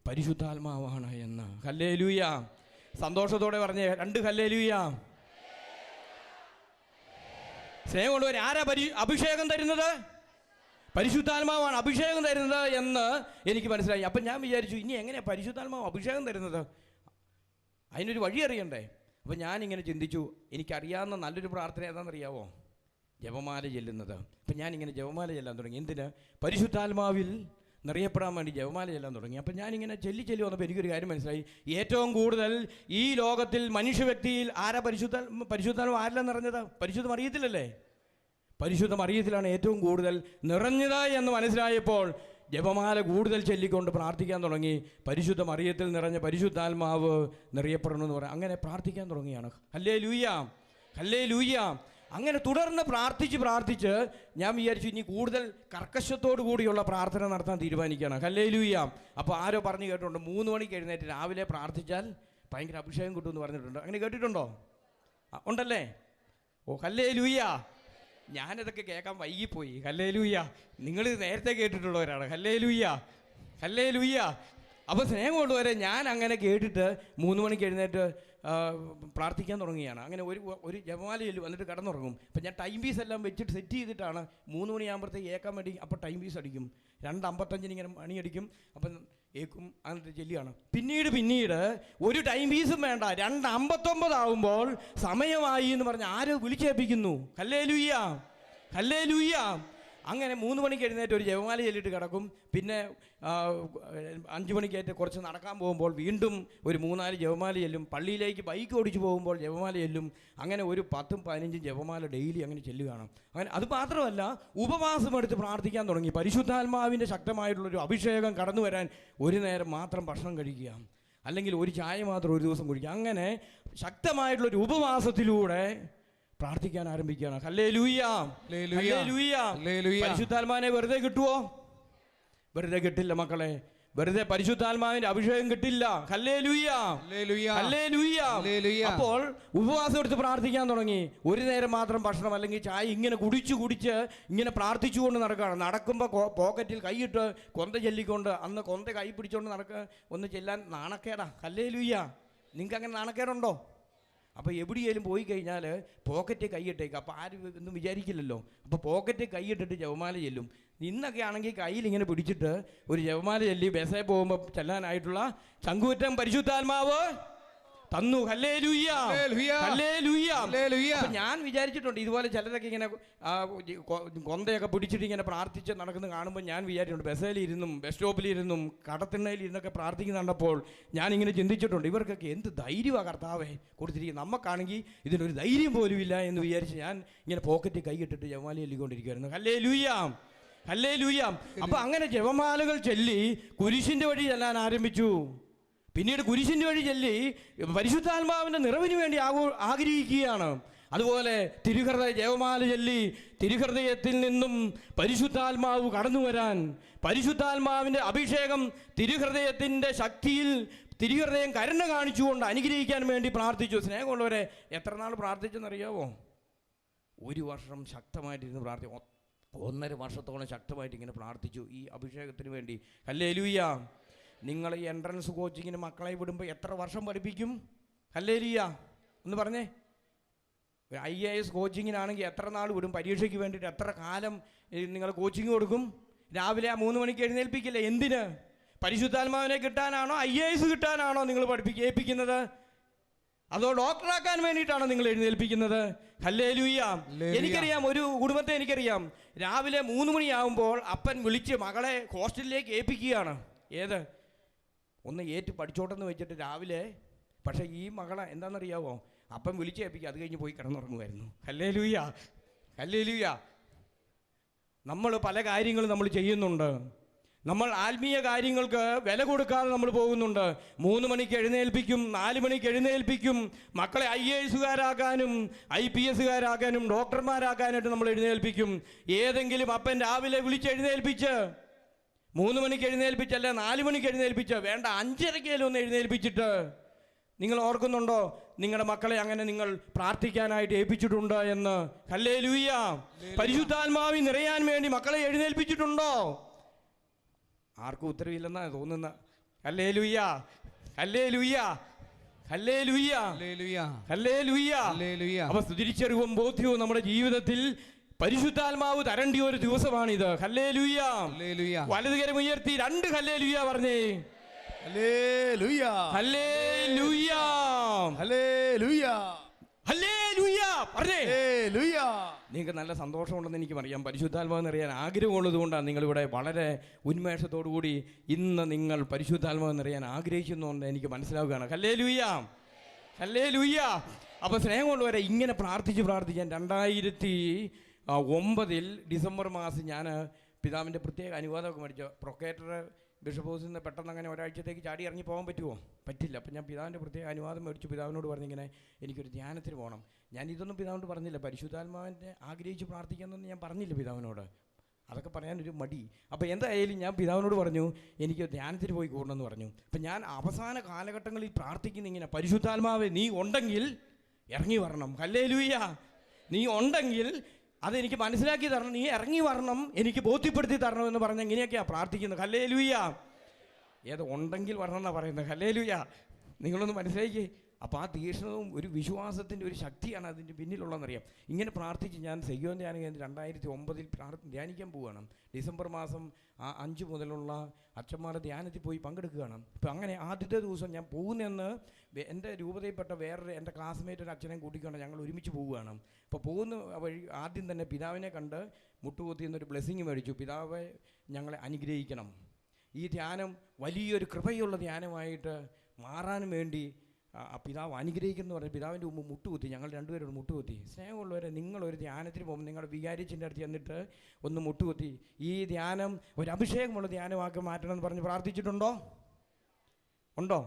പരിശുദ്ധാത്മാവാണ് എന്ന്. ഹല്ലേലൂയ. സന്തോഷത്തോടെ പറഞ്ഞേ 2 ഹല്ലേലൂയ. സ്നേഹമുള്ളവർ, ആരാ അഭിഷേകം തരുന്നത്? പരിശുദ്ധാത്മാവാണ് അഭിഷേകം തരുന്നത് എന്ന് എനിക്ക് മനസ്സിലായി. അപ്പം ഞാൻ വിചാരിച്ചു, ഇനി എങ്ങനെയാണ് പരിശുദ്ധാത്മാവ് അഭിഷേകം തരുന്നത്? അതിനൊരു വഴി അറിയണ്ടേ? അപ്പം ഞാനിങ്ങനെ ചിന്തിച്ചു, എനിക്കറിയാവുന്ന നല്ലൊരു പ്രാർത്ഥന ഏതാണെന്നറിയാവോ? ജപമാല ചെല്ലുന്നത്. അപ്പം ഞാനിങ്ങനെ ജപമാല ചെല്ലാൻ തുടങ്ങി. എന്തിന്? പരിശുദ്ധാത്മാവിൽ നിറയപ്പെടാൻ വേണ്ടി ജപമാല ചെല്ലാൻ തുടങ്ങി. അപ്പം ഞാനിങ്ങനെ ചെല്ലി വന്നപ്പോൾ എനിക്കൊരു കാര്യം മനസ്സിലായി. ഏറ്റവും കൂടുതൽ ഈ ലോകത്തിൽ മനുഷ്യ വ്യക്തിയിൽ ആരാ പരിശുദ്ധാത്മാവ് ആരെല്ലാം നിറഞ്ഞത്? പരിശുദ്ധ മറിയത്തിലല്ലേ? പരിശുദ്ധ മറിയത്തിലാണ് ഏറ്റവും കൂടുതൽ നിറഞ്ഞത് എന്ന് മനസ്സിലായപ്പോൾ ജപമാല കൂടുതൽ ചൊല്ലിക്കൊണ്ട് പ്രാർത്ഥിക്കാൻ തുടങ്ങി. പരിശുദ്ധ മറിയത്തിൽ നിറഞ്ഞ പരിശുദ്ധാത്മാവ് നിറയപ്പെടണമെന്ന് പറയാം. അങ്ങനെ പ്രാർത്ഥിക്കാൻ തുടങ്ങിയാണ്. ഹല്ലേലൂയ, ഹല്ലേലൂയ. അങ്ങനെ തുടർന്ന് പ്രാർത്ഥിച്ച് ഞാൻ വിചാരിച്ചു ഇനി കൂടുതൽ കർക്കശത്തോടു കൂടിയുള്ള പ്രാർത്ഥന നടത്താൻ തീരുമാനിക്കുകയാണ്. ഹല്ലേലൂയ. അപ്പോൾ ആരോ പറഞ്ഞു കേട്ടിട്ടുണ്ട് 3 മണിക്ക് എഴുന്നേറ്റ് രാവിലെ പ്രാർത്ഥിച്ചാൽ ഭയങ്കര അഭിഷേകം കിട്ടുമെന്ന് പറഞ്ഞിട്ടുണ്ട്. അങ്ങനെ കേട്ടിട്ടുണ്ടോ? ഉണ്ടല്ലേ? ഓ ഹല്ലേലൂയ. ഞാനിതൊക്കെ കേൾക്കാൻ വൈകിപ്പോയി. ഹല്ലേലൂയ. നിങ്ങളിത് നേരത്തെ കേട്ടിട്ടുള്ളവരാണ്. Hallelujah, hallelujah. അപ്പോൾ സ്നേഹമുള്ളവരെ, ഞാൻ അങ്ങനെ കേട്ടിട്ട് 3 മണിക്ക് എഴുന്നേറ്റ് പ്രാർത്ഥിക്കാൻ തുടങ്ങിയാണ്. അങ്ങനെ ഒരു ജപമാലയിൽ വന്നിട്ട് കിടന്നുറങ്ങും. അപ്പം ഞാൻ ടൈം പീസ് എല്ലാം വെച്ചിട്ട് സെറ്റ് ചെയ്തിട്ടാണ് 3 മണിയാകുമ്പോഴത്തേക്ക് ഏക്കാൻ വേണ്ടി. അപ്പോൾ ടൈം പീസ് അടിക്കും. 2:55 ഇങ്ങനെ മണിയടിക്കും. അപ്പം ഏക്കും എന്നിട്ട് ചെല്ലുകയാണ്. പിന്നീട് ഒരു ടൈം പീസും വേണ്ട, 2:59 ആകുമ്പോൾ സമയമായി എന്ന് പറഞ്ഞ് ആരോ വിളിച്ചേൽപ്പിക്കുന്നു. ഹല്ലേലൂയ, ഹല്ലേലൂയ. അങ്ങനെ 3 മണിക്ക് എഴുന്നേറ്റ് ഒരു ജപമാല ചൊല്ലിയിട്ട് കിടക്കും. പിന്നെ 5 മണിക്കേറ്റ് കുറച്ച് നടക്കാൻ പോകുമ്പോൾ വീണ്ടും ഒരു 3-4 ജപമാല ചെല്ലും. പള്ളിയിലേക്ക് ബൈക്ക് ഓടിച്ച് പോകുമ്പോൾ ജപമാല ചെല്ലും. അങ്ങനെ ഒരു 10-15 ജപമാല ഡെയിലി അങ്ങനെ ചെല്ലുകയാണ്. അങ്ങനെ അത് മാത്രമല്ല, ഉപവാസം എടുത്ത് പ്രാർത്ഥിക്കാൻ തുടങ്ങി. പരിശുദ്ധാത്മാവിൻ്റെ ശക്തമായിട്ടുള്ളൊരു അഭിഷേകം കടന്നു വരാൻ ഒരു നേരം മാത്രം ഭക്ഷണം കഴിക്കുക, അല്ലെങ്കിൽ ഒരു ചായ മാത്രം ഒരു ദിവസം കുടിക്കുക. അങ്ങനെ ശക്തമായിട്ടുള്ളൊരു ഉപവാസത്തിലൂടെ പ്രാർത്ഥിക്കാൻ ആരംഭിക്കുകയാണ്. Hallelujah, hallelujah. പരിശുദ്ധാത്മാവിനെ വെറുതെ കിട്ടുമോ? വെറുതെ കിട്ടില്ല മക്കളെ. വെറുതെ പരിശുദ്ധാത്മാവിന്റെ അഭിഷേകം കിട്ടില്ല. Hallelujah, hallelujah. അപ്പോൾ ഉപവാസം എടുത്ത് പ്രാർത്ഥിക്കാൻ തുടങ്ങി. ഒരു നേരം മാത്രം ഭക്ഷണം അല്ലെങ്കിൽ ചായ ഇങ്ങനെ കുടിച്ച് ഇങ്ങനെ പ്രാർത്ഥിച്ചുകൊണ്ട് നടക്കുകയാണ്. നടക്കുമ്പോൾ പോക്കറ്റിൽ കൈയിട്ട് കൊന്ത ചൊല്ലിക്കൊണ്ട്, അന്ന് കൊന്ത കൈ പിടിച്ചുകൊണ്ട് ഒന്ന് ചെല്ലാൻ നാണക്കേടാ. ഹല്ലേലൂയ. നിങ്ങൾക്ക് അങ്ങനെ നാണക്കേടുണ്ടോ? അപ്പോൾ എവിടെയെങ്കിലും പോയി കഴിഞ്ഞാൽ പോക്കറ്റ് കൈയിട്ടേക്ക്. അപ്പോൾ ആരും ഒന്നും വിചാരിക്കില്ലല്ലോ. അപ്പോൾ പോക്കറ്റ് കൈയിട്ടിട്ട് ജപമാല ചെല്ലും. ഇന്നൊക്കെ ആണെങ്കിൽ കയ്യിൽ ഇങ്ങനെ പിടിച്ചിട്ട് ഒരു ജപമാല ചൊല്ലി ബസ്സിൽ പോകുമ്പോൾ ചെല്ലാനായിട്ടുള്ള ചങ്കൂറ്റം പരിശുദ്ധാത്മാവ് തന്നു. Hallelujah, hallelujah. അപ്പോൾ ഞാൻ വിചാരിച്ചിട്ടുണ്ട് ഇതുപോലെ ചിലരൊക്കെ ഇങ്ങനെ കൊന്തയൊക്കെ പിടിച്ചിട്ട് ഇങ്ങനെ പ്രാർത്ഥിച്ച് നടക്കുന്നത് കാണുമ്പോൾ ഞാൻ വിചാരിച്ചിട്ടുണ്ട് ബസ്സിലിരുന്നും ബസ് സ്റ്റോപ്പിലിരുന്നും കടത്തിണ്ണയിലിരുന്നൊക്കെ പ്രാർത്ഥിക്കുന്ന കണ്ടപ്പോൾ ഞാനിങ്ങനെ ചിന്തിച്ചിട്ടുണ്ട്, ഇവർക്കൊക്കെ എന്ത് ധൈര്യമാണ് കർത്താവേ കൊടുത്തിരിക്കുന്നത്. നമുക്കാണെങ്കിൽ ഇതിനൊരു ധൈര്യം പോലും ഇല്ല എന്ന് വിചാരിച്ച് ഞാൻ ഇങ്ങനെ പോക്കറ്റിൽ കൈയിട്ടിട്ട് ജപമാല ചൊല്ലിക്കൊണ്ടിരിക്കുകയായിരുന്നു. Hallelujah, hallelujah. അപ്പോൾ അങ്ങനെ ജപമാലകൾ ചൊല്ലി കുരിശിൻ്റെ വഴി ചെല്ലാൻ ആരംഭിച്ചു. പിന്നീട് കുരിശിൻ്റെ വഴി ചൊല്ലി പരിശുദ്ധാത്മാവിൻ്റെ നിറവിന് വേണ്ടി ആഗ്രഹിക്കുകയാണ്. അതുപോലെ തിരുഹൃദയ ജപമാല ചൊല്ലി തിരുഹൃദയത്തിൽ നിന്നും പരിശുദ്ധാത്മാവ് കടന്നു വരാൻ, പരിശുദ്ധാത്മാവിൻ്റെ അഭിഷേകം തിരുഹൃദയത്തിൻ്റെ ശക്തിയിൽ തിരുഹൃദയം കരുണ കാണിച്ചുകൊണ്ട് അനുഗ്രഹിക്കാൻ വേണ്ടി പ്രാർത്ഥിച്ചു. സ്നേഹമുള്ളവരെ, എത്ര നാൾ പ്രാർത്ഥിച്ചെന്നറിയാമോ? 1 വർഷം ശക്തമായിട്ടിരുന്ന് പ്രാർത്ഥിച്ചു. 1.5 വർഷത്തോളം ശക്തമായിട്ട് ഇങ്ങനെ പ്രാർത്ഥിച്ചു ഈ അഭിഷേകത്തിന് വേണ്ടി. ഹല്ലേലൂയ. നിങ്ങൾ ഈ എൻട്രൻസ് കോച്ചിങ്ങിന് മക്കളെ വിടുമ്പോൾ എത്ര വർഷം പഠിപ്പിക്കും? ഹല്ലേലൂയ ഒന്ന് പറഞ്ഞേ. IAS കോച്ചിങ്ങിനാണെങ്കിൽ എത്ര നാൾ വിടും? പരീക്ഷയ്ക്ക് വേണ്ടിയിട്ട് എത്ര കാലം നിങ്ങൾ കോച്ചിങ് കൊടുക്കും? രാവിലെ 3 മണിക്ക് എഴുന്നേൽപ്പിക്കില്ലേ? എന്തിന്? പരിശുദ്ധാത്മാവിനെ കിട്ടാനാണോ? IAS കിട്ടാനാണോ നിങ്ങൾ ഏൽപ്പിക്കുന്നത്? അതോ ഡോക്ടറാക്കാൻ വേണ്ടിയിട്ടാണോ നിങ്ങൾ എഴുന്നേൽപ്പിക്കുന്നത്? ഹല്ലേലൂയ. എനിക്കറിയാം, ഒരു കുടുംബത്തെ എനിക്കറിയാം. രാവിലെ 3 മണിയാകുമ്പോൾ അപ്പൻ വിളിച്ച് മകളെ ഹോസ്റ്റലിലേക്ക് ഏൽപ്പിക്കുകയാണ്. ഏത്? ഒന്ന് ഏറ്റ് പഠിച്ചോട്ടെന്ന് വെച്ചിട്ട് രാവിലെ. പക്ഷേ ഈ മകളെ എന്താണെന്നറിയാവോ? അപ്പം വിളിച്ച് ഏൽപ്പിക്കുക, അത് കഴിഞ്ഞ് പോയി കിടന്നുറങ്ങുമായിരുന്നു. Hallelujah, hallelujah. നമ്മൾ പല കാര്യങ്ങളും നമ്മൾ ചെയ്യുന്നുണ്ട്. നമ്മൾ ആത്മീയ കാര്യങ്ങൾക്ക് വില കൊടുക്കാതെ നമ്മൾ പോകുന്നുണ്ട്. 3 മണിക്ക് എഴുന്നേൽപ്പിക്കും, 4 മണിക്ക് എഴുന്നേൽപ്പിക്കും. മക്കളെ IAS-കാരാക്കാനും IPS-കാരാക്കാനും ഡോക്ടർമാരാക്കാനായിട്ട് നമ്മൾ എഴുന്നേൽപ്പിക്കും. ഏതെങ്കിലും അപ്പൻ രാവിലെ വിളിച്ച് എഴുന്നേൽപ്പിച്ച് 3 മണിക്ക് എഴുന്നേൽപ്പിച്ചല്ല 4 മണിക്ക് എഴുന്നേൽപ്പിച്ച് വേണ്ട 5:30 ഒന്ന് എഴുന്നേൽപ്പിച്ചിട്ട് നിങ്ങൾ ഓർക്കുന്നുണ്ടോ നിങ്ങളുടെ മക്കളെ അങ്ങനെ നിങ്ങൾ പ്രാർത്ഥിക്കാനായിട്ട് ഏൽപ്പിച്ചിട്ടുണ്ട് എന്ന്? ഹല്ലേലൂയ. പരിശുദ്ധാത്മാവിൽ നിറയാൻ വേണ്ടി മക്കളെ എഴുന്നേൽപ്പിച്ചിട്ടുണ്ടോ? ആർക്കും ഉത്തരവില്ലെന്നാണ് തോന്നുന്ന. ഹല്ലേലൂയ, ഹല്ലേലൂയ, ഹല്ലേലൂയ, ഹല്ലേലൂയ. അപ്പൊ തിരിച്ചറിവും ബോധ്യവും നമ്മുടെ ജീവിതത്തിൽ പരിശുദ്ധാത്മാവ് തരേണ്ട ഒരു ദിവസമാണിത്. ഹല്ലേലൂയ. വലതുകരം ഉയർത്തി 2 ഹല്ലേലൂയ പറഞ്ഞേ. ഹല്ലേലൂയ, ഹല്ലേലൂയ, ഹല്ലേലൂയ, ഹല്ലേലൂയ പറഞ്ഞേ. ഹല്ലേലൂയ. നിങ്ങൾക്ക് നല്ല സന്തോഷമുണ്ടെന്ന് എനിക്കറിയാം. പരിശുദ്ധാത്മാവ് നിറയാൻ ആഗ്രഹമുള്ളത് കൊണ്ടാണ് നിങ്ങളിവിടെ വളരെ ഉന്മേഷത്തോടു കൂടി ഇന്ന് നിങ്ങൾ പരിശുദ്ധാത്മാവ് നിറയാൻ ആഗ്രഹിക്കുന്നുണ്ട് എനിക്ക് മനസ്സിലാവുകയാണ്. Hallelujah, hallelujah. അപ്പോൾ സ്നേഹമുള്ളവരെ, ഇങ്ങനെ പ്രാർത്ഥിച്ച് ഞാൻ 2009 ഡിസംബർ മാസം ഞാൻ പിതാവിൻ്റെ പ്രത്യേക അനുവാദമൊക്കെ മേടിച്ചു. പ്രൊക്കേറ്റർ ബിഷപ്പ് ഹൗസിൽ നിന്ന് പെട്ടെന്ന് അങ്ങനെ ഒരാഴ്ചത്തേക്ക് ചാടി ഇറങ്ങി പോകാൻ പറ്റുമോ? പറ്റില്ല. അപ്പം ഞാൻ പിതാവിൻ്റെ പ്രത്യേക അനുവാദം മേടിച്ചു. പിതാവിനോട് പറഞ്ഞിങ്ങനെ എനിക്കൊരു ധ്യാനത്തിന് പോകണം. ഞാൻ ഇതൊന്നും പിതാവിനോട് പറഞ്ഞില്ല. പരിശുദ്ധാത്മാവിൻ്റെ ആഗ്രഹിച്ച് പ്രാർത്ഥിക്കാമെന്നൊന്നും ഞാൻ പറഞ്ഞില്ല പിതാവിനോട്. അതൊക്കെ പറയാനൊരു മടി. അപ്പോൾ എന്തായാലും ഞാൻ പിതാവിനോട് പറഞ്ഞു എനിക്ക് ധ്യാനത്തിന് പോയി കൂടണമെന്ന് പറഞ്ഞു. അപ്പം ഞാൻ അവസാന കാലഘട്ടങ്ങളിൽ പ്രാർത്ഥിക്കുന്ന ഇങ്ങനെ, പരിശുദ്ധാത്മാവേ നീ ഉണ്ടെങ്കിൽ ഇറങ്ങി വരണം. ഹല്ലേലൂയ. നീ ഉണ്ടെങ്കിൽ അതെനിക്ക് മനസ്സിലാക്കി തരണം, നീ ഇറങ്ങി വരണം, എനിക്ക് ബോധ്യപ്പെടുത്തി തരണമെന്ന് പറഞ്ഞ് ഇങ്ങനെയൊക്കെയാണ് പ്രാർത്ഥിക്കുന്നത്. ഹല്ലേലൂയ. ഏത് ഉണ്ടെങ്കിൽ വരണം എന്നാണ് പറയുന്നത്. ഹല്ലേലൂയ. നിങ്ങളൊന്ന് മനസ്സിലാക്കി. അപ്പോൾ ആ തീക്ഷ്ണവും ഒരു വിശ്വാസത്തിൻ്റെ ഒരു ശക്തിയാണ് അതിൻ്റെ പിന്നിലുള്ളതെന്നറിയാം. ഇങ്ങനെ പ്രാർത്ഥിച്ച് ഞാൻ സെയ്യോൻ ധ്യാന കേന്ദ്രം 2009 ധ്യാനിക്കാൻ പോവുകയാണ്. ഡിസംബർ മാസം 5 മുതലുള്ള അച്ഛന്മാരുടെ ധ്യാനത്തിൽ പോയി പങ്കെടുക്കുകയാണ്. അപ്പോൾ അങ്ങനെ ആദ്യത്തെ ദിവസം ഞാൻ പോകുന്നതെന്ന് എൻ്റെ രൂപതയിൽപ്പെട്ട വേറൊരു എൻ്റെ ക്ലാസ്മേറ്റ് ഒരു അച്ഛനെ കൂട്ടിക്കൊണ്ട് ഞങ്ങൾ ഒരുമിച്ച് പോവുകയാണ്. അപ്പോൾ പോകുന്ന വഴി ആദ്യം തന്നെ പിതാവിനെ കണ്ട് മുട്ടുകുത്തി എന്നൊരു ബ്ലെസ്സിങ് മേടിച്ചു. പിതാവെ ഞങ്ങളെ അനുഗ്രഹിക്കണം, ഈ ധ്യാനം വലിയൊരു കൃപയുള്ള ധ്യാനമായിട്ട് മാറാൻ വേണ്ടി പിതാവ് അനുഗ്രഹിക്കുന്നു പറഞ്ഞ് പിതാവിൻ്റെ മുമ്പ് മുട്ടുകുത്തി. ഞങ്ങൾ രണ്ടുപേരോട് മുട്ടുകുത്തി. സ്നേഹമുള്ളവരെ, നിങ്ങളൊരു ധ്യാനത്തിന് പോകുമ്പോൾ നിങ്ങളുടെ വികാരിച്ചിൻ്റെ അടുത്ത് ചെന്നിട്ട് ഒന്ന് മുട്ടുകുത്തി ഈ ധ്യാനം ഒരു അഭിഷേകമുള്ള ധ്യാനമാക്കി മാറ്റണം എന്ന് പറഞ്ഞ് പ്രാർത്ഥിച്ചിട്ടുണ്ടോ? ഉണ്ടോ?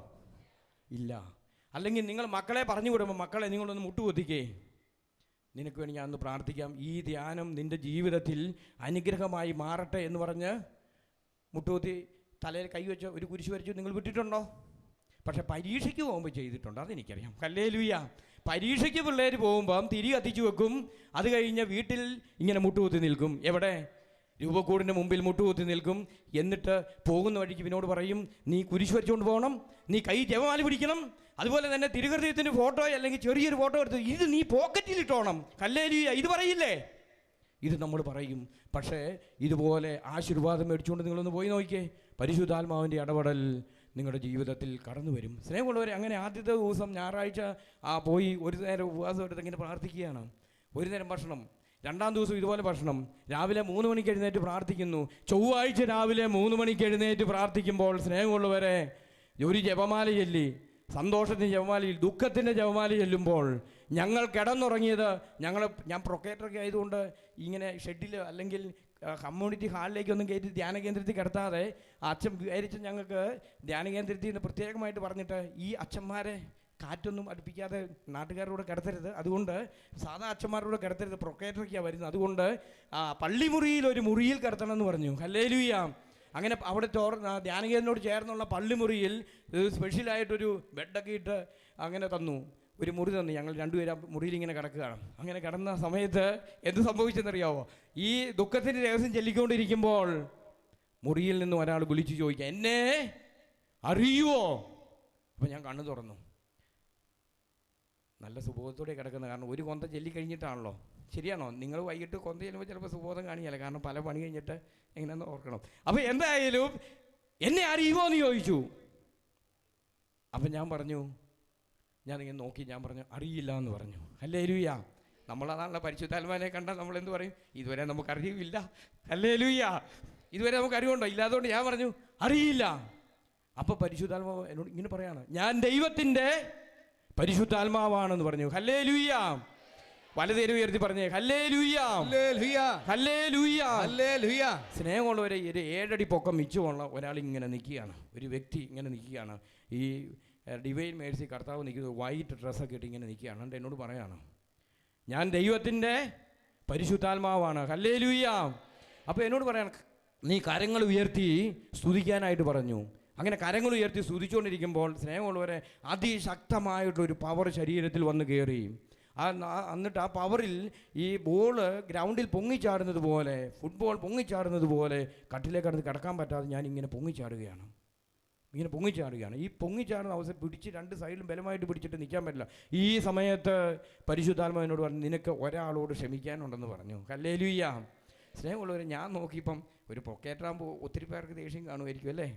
ഇല്ല. അല്ലെങ്കിൽ നിങ്ങൾ മക്കളെ പറഞ്ഞു വിടുമ്പോൾ മക്കളെ നിങ്ങളൊന്ന് മുട്ടുകുത്തിക്കേ, നിനക്ക് വേണ്ടി ഞാനൊന്ന് പ്രാർത്ഥിക്കാം, ഈ ധ്യാനം നിൻ്റെ ജീവിതത്തിൽ അനുഗ്രഹമായി മാറട്ടെ എന്ന് പറഞ്ഞ് മുട്ടുകുത്തി തലയിൽ കൈവച്ച് ഒരു കുരിശ് വരച്ചു നിങ്ങൾ വിട്ടിട്ടുണ്ടോ? പക്ഷെ പരീക്ഷയ്ക്ക് പോകുമ്പോൾ ചെയ്തിട്ടുണ്ട്, അതെനിക്കറിയാം. ഹല്ലേലൂയ. പരീക്ഷയ്ക്ക് പിള്ളേർ പോകുമ്പം തിരി കത്തിച്ചു വെക്കും. അത് കഴിഞ്ഞ് വീട്ടിൽ ഇങ്ങനെ മുട്ടുകുത്തി നിൽക്കും. എവിടെ? രൂപക്കൂടിൻ്റെ മുമ്പിൽ മുട്ടുകുത്തി നിൽക്കും. എന്നിട്ട് പോകുന്ന വഴിക്ക് ഇവനോട് പറയും, നീ കുരിശ് വരച്ചുകൊണ്ട് പോകണം, നീ കൈ ജപമാല പിടിക്കണം, അതുപോലെ തന്നെ തിരുഹൃദയത്തിൻ്റെ ഫോട്ടോ അല്ലെങ്കിൽ ചെറിയൊരു ഫോട്ടോ എടുത്ത് ഇത് നീ പോക്കറ്റിലിട്ടോണം. ഹല്ലേലൂയ. ഇത് പറയില്ലേ? ഇത് നമ്മൾ പറയും. പക്ഷേ ഇതുപോലെ ആശീർവാദം മേടിച്ചുകൊണ്ട് നിങ്ങളൊന്ന് പോയി നോക്കിയേ. പരിശുദ്ധാത്മാവിൻ്റെ ഇടപെടൽ നിങ്ങളുടെ ജീവിതത്തിൽ കടന്നു വരും. സ്നേഹമുള്ളവരെ, അങ്ങനെ ആദ്യത്തെ ദിവസം ഞായറാഴ്ച പോയി ഒരു നേരം ഉപവാസം എടുത്ത് ഇങ്ങനെ പ്രാർത്ഥിക്കുകയാണ്. ഒരു നേരം ഭക്ഷണം. രണ്ടാം ദിവസം ഇതുപോലെ ഭക്ഷണം. രാവിലെ 3 മണിക്ക് എഴുന്നേറ്റ് പ്രാർത്ഥിക്കുന്നു. ചൊവ്വാഴ്ച രാവിലെ 3 മണിക്ക് എഴുന്നേറ്റ് പ്രാർത്ഥിക്കുമ്പോൾ സ്നേഹമുള്ളവരെ ഒരു ജപമാല ചൊല്ലി, സന്തോഷത്തിൻ്റെ ജപമാലയിൽ ദുഃഖത്തിൻ്റെ ജപമാല ചെല്ലുമ്പോൾ ഞങ്ങൾ കിടന്നുറങ്ങിയത് ഞാൻ പ്രൊക്കേറ്ററൊക്കെ ആയതുകൊണ്ട് ഇങ്ങനെ ഷെഡിൽ അല്ലെങ്കിൽ കമ്മ്യൂണിറ്റി ഹാളിലേക്കൊന്നും കയറ്റി ധ്യാന കേന്ദ്രത്തിൽ കിടത്താതെ അച്ഛൻ വിചാരിച്ച് ഞങ്ങൾക്ക് ധ്യാന കേന്ദ്രത്തിൽ നിന്ന് പ്രത്യേകമായിട്ട് പറഞ്ഞിട്ട് ഈ അച്ഛന്മാരെ കാറ്റൊന്നും അടുപ്പിക്കാതെ നാട്ടുകാരോട് കിടത്തരുത്, അതുകൊണ്ട് സാധാ അച്ഛന്മാരോട് കിടത്തരുത്, പ്രൊക്കേറ്ററൊക്കെയാണ് വരുന്നത്, അതുകൊണ്ട് പള്ളിമുറിയിൽ ഒരു മുറിയിൽ കിടത്തണം എന്ന് പറഞ്ഞു. ഹല്ലേലൂയ. അങ്ങനെ അവിടെ ധ്യാനകേന്ദ്രനോട് ചേർന്നുള്ള പള്ളിമുറിയിൽ സ്പെഷ്യലായിട്ടൊരു ബെഡൊക്കെ ഇട്ട് അങ്ങനെ തന്നു. ഒരു മുറി തന്നു. ഞങ്ങൾ രണ്ടുപേരും മുറിയിൽ ഇങ്ങനെ കിടക്കുകയാണ്. അങ്ങനെ കിടന്ന സമയത്ത് എന്ത് സംഭവിച്ചെന്നറിയാവോ? ഈ ദുഃഖത്തിൻ്റെ രഹസ്യം ചൊല്ലിക്കൊണ്ടിരിക്കുമ്പോൾ മുറിയിൽ നിന്ന് ഒരാൾ വിളിച്ചു ചോദിക്കുക, എന്നെ അറിയുമോ? അപ്പം ഞാൻ കണ്ണു തുറന്നു. നല്ല സുബോധത്തോടെ കിടക്കുന്നത്, കാരണം ഒരു കൊന്ത ചൊല്ലിക്കഴിഞ്ഞിട്ടാണല്ലോ. ശരിയാണോ? നിങ്ങൾ വൈകിട്ട് കൊന്ത ചെല്ലുമ്പോൾ ചിലപ്പോൾ സുബോധം കാണിയല്ല, കാരണം പല പണി കഴിഞ്ഞിട്ട് എങ്ങനെയാണെന്ന് ഓർക്കണം. അപ്പോൾ എന്തായാലും എന്നെ അറിയുമോ എന്ന് ചോദിച്ചു. അപ്പം ഞാൻ പറഞ്ഞു, ഞാനിങ്ങനെ നോക്കി, ഞാൻ പറഞ്ഞു അറിയില്ല എന്ന് പറഞ്ഞു. ഹല്ലേലൂയ. നമ്മളതാണല്ലോ പരിശുദ്ധാത്മാവിനെ കണ്ടാൽ നമ്മൾ എന്ത് പറയും? ഇതുവരെ നമുക്കറിയില്ല. ഹല്ലേലൂയ. ഇതുവരെ നമുക്ക് അറിവുണ്ടോ? ഇല്ലാത്തതുകൊണ്ട് ഞാൻ പറഞ്ഞു അറിയില്ല. അപ്പോൾ പരിശുദ്ധാത്മാവ് എന്നോട് ഇങ്ങനെ പറയാണ്, ഞാൻ ദൈവത്തിൻ്റെ പരിശുദ്ധാത്മാവാണെന്ന് പറഞ്ഞു. ഹല്ലേലൂയ. വലതേര് ഉയർത്തി പറഞ്ഞേ ഹല്ലേലൂയ. ഹല്ലേലൂയ. ഹല്ലേലൂയ. സ്നേഹമുള്ളവരെ, ഒരു 7 അടി പൊക്കം മിച്ചമുള്ള ഒരാൾ ഇങ്ങനെ നിൽക്കുകയാണ്, ഒരു വ്യക്തി ഇങ്ങനെ നിൽക്കുകയാണ്. ഈ ഡിവൈൻ മേഴ്സി കർത്താവ് നിൽക്കുന്നത് വൈറ്റ് ഡ്രസ്സൊക്കെ ഇട്ട് ഇങ്ങനെ നിൽക്കുകയാണ്. എന്നിട്ട് എന്നോട് പറയാണ്, ഞാൻ ദൈവത്തിൻ്റെ പരിശുദ്ധാത്മാവാണ്. ഹല്ലേലൂയ. അപ്പോൾ എന്നോട് പറയാണ്, നീ കരങ്ങൾ ഉയർത്തി സ്തുതിക്കാനായിട്ട് പറഞ്ഞു. അങ്ങനെ കരങ്ങൾ ഉയർത്തി സ്തുതിച്ചുകൊണ്ടിരിക്കുമ്പോൾ സ്നേഹമുള്ളവരെ അതിശക്തമായിട്ടൊരു പവർ ശരീരത്തിൽ വന്ന് കയറി. എന്നിട്ട് ആ പവറിൽ ഈ ബോള് ഗ്രൗണ്ടിൽ പൊങ്ങിച്ചാടുന്നത് പോലെ, ഫുട്ബോൾ പൊങ്ങിച്ചാടുന്നത് പോലെ കട്ടിലേക്ക് കടന്ന് കിടക്കാൻ പറ്റാതെ ഞാൻ ഇങ്ങനെ പൊങ്ങിച്ചാടുകയാണ്. ഈ പൊങ്ങിച്ചാടുന്ന അവസരം പിടിച്ച് 2 സൈഡിലും ബലമായിട്ട് പിടിച്ചിട്ട് നിൽക്കാൻ പറ്റില്ല. ഈ സമയത്ത് പരിശുദ്ധാത്മാവിനോട് പറഞ്ഞു, നിനക്ക് ഒരാളോട് ക്ഷമിക്കാനുണ്ടെന്ന് പറഞ്ഞു. ഹല്ലേലൂയ. സ്നേഹമുള്ളവരെ, ഞാൻ നോക്കിയപ്പം ഒരു പൊക്കേറ്റാകുമ്പോൾ ഒത്തിരി പേർക്ക് ദേഷ്യം കാണുമായിരിക്കും അല്ലേ?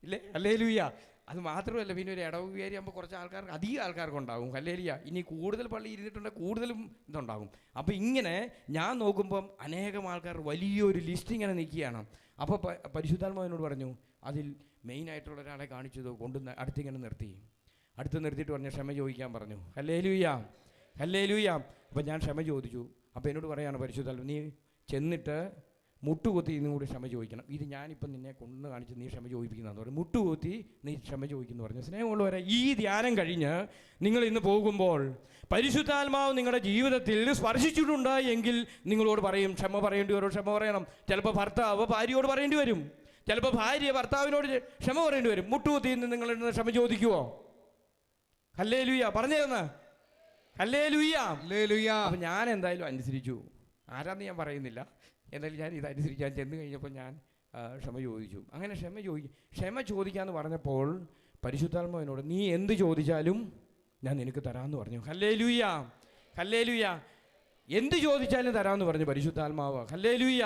ഇല്ലേ? ഹല്ലേലൂയ. അത് മാത്രമല്ല, പിന്നെ ഒരു ഇടവ് വികാരിയാകുമ്പോൾ കുറച്ച് ആൾക്കാർക്ക്, അധികം ആൾക്കാർക്ക് ഉണ്ടാകും. ഹല്ലേലൂയ. ഇനി കൂടുതൽ പള്ളി ഇരുന്നിട്ടുണ്ടെങ്കിൽ കൂടുതലും ഇതുണ്ടാകും. അപ്പോൾ ഇങ്ങനെ ഞാൻ നോക്കുമ്പം അനേകം ആൾക്കാർ വലിയൊരു ലിസ്റ്റ് ഇങ്ങനെ നിൽക്കുകയാണ്. അപ്പോൾ പരിശുദ്ധാത്മാവിനോട് പറഞ്ഞു, അതിൽ മെയിനായിട്ടുള്ള ഒരാളെ കാണിച്ചത് കൊണ്ട് അടുത്തിങ്ങനെ നിർത്തിയിട്ട് പറഞ്ഞു ക്ഷമ ചോദിക്കാൻ പറഞ്ഞു. ഹല്ലേലൂയ. ഹല്ലേലൂയ. അപ്പോൾ ഞാൻ ക്ഷമ ചോദിച്ചു. അപ്പോൾ എന്നോട് പറയാണ് പരിശുദ്ധാത്മാവ്, നീ ചെന്നിട്ട് മുട്ടുകുത്തി ഇന്നും കൂടി ക്ഷമ ചോദിക്കണം. ഇത് ഞാനിപ്പം നിന്നെ കൊണ്ടു കാണിച്ച് നീ ക്ഷമ ചോദിപ്പിക്കുന്നതെന്ന് പറഞ്ഞു. മുട്ടുകുത്തി നീ ക്ഷമ ചോദിക്കുന്നു പറഞ്ഞു. സ്നേഹമുള്ളവരെ, ഈ ധ്യാനം കഴിഞ്ഞ് നിങ്ങൾ ഇന്ന് പോകുമ്പോൾ പരിശുദ്ധാത്മാവ് നിങ്ങളുടെ ജീവിതത്തിൽ സ്പർശിച്ചിട്ടുണ്ട് എങ്കിൽ നിങ്ങളോട് പറയും ക്ഷമ പറയേണ്ടി വരും, ക്ഷമ പറയണം. ചിലപ്പോൾ ഭർത്താവ് ഭാര്യയോട് പറയേണ്ടി വരും, ചിലപ്പോൾ ഭാര്യ ഭർത്താവിനോട് ക്ഷമ പറയേണ്ടി വരും. മുട്ടുകുത്തി ഇന്ന് നിങ്ങൾ ക്ഷമ ചോദിക്കുവോ? Hallelujah പറഞ്ഞേന്ന്, hallelujah. അപ്പം ഞാൻ എന്തായാലും അനുസരിച്ചു. ആരാന്ന് ഞാൻ പറയുന്നില്ല, എന്തായാലും ഞാൻ ഇത് അനുസരിക്കാൻ ചെന്ന് കഴിഞ്ഞപ്പോൾ ഞാൻ ക്ഷമ ചോദിച്ചു. അങ്ങനെ ക്ഷമ ചോദിക്കാമെന്ന് പറഞ്ഞപ്പോൾ പരിശുദ്ധാത്മാവിനോട് നീ എന്ത് ചോദിച്ചാലും ഞാൻ നിനക്ക് തരാമെന്ന് പറഞ്ഞു. Hallelujah, hallelujah. എന്ത് ചോദിച്ചാലും തരാമെന്ന് പറഞ്ഞു പരിശുദ്ധാത്മാവ്. ഹല്ലേലൂയ.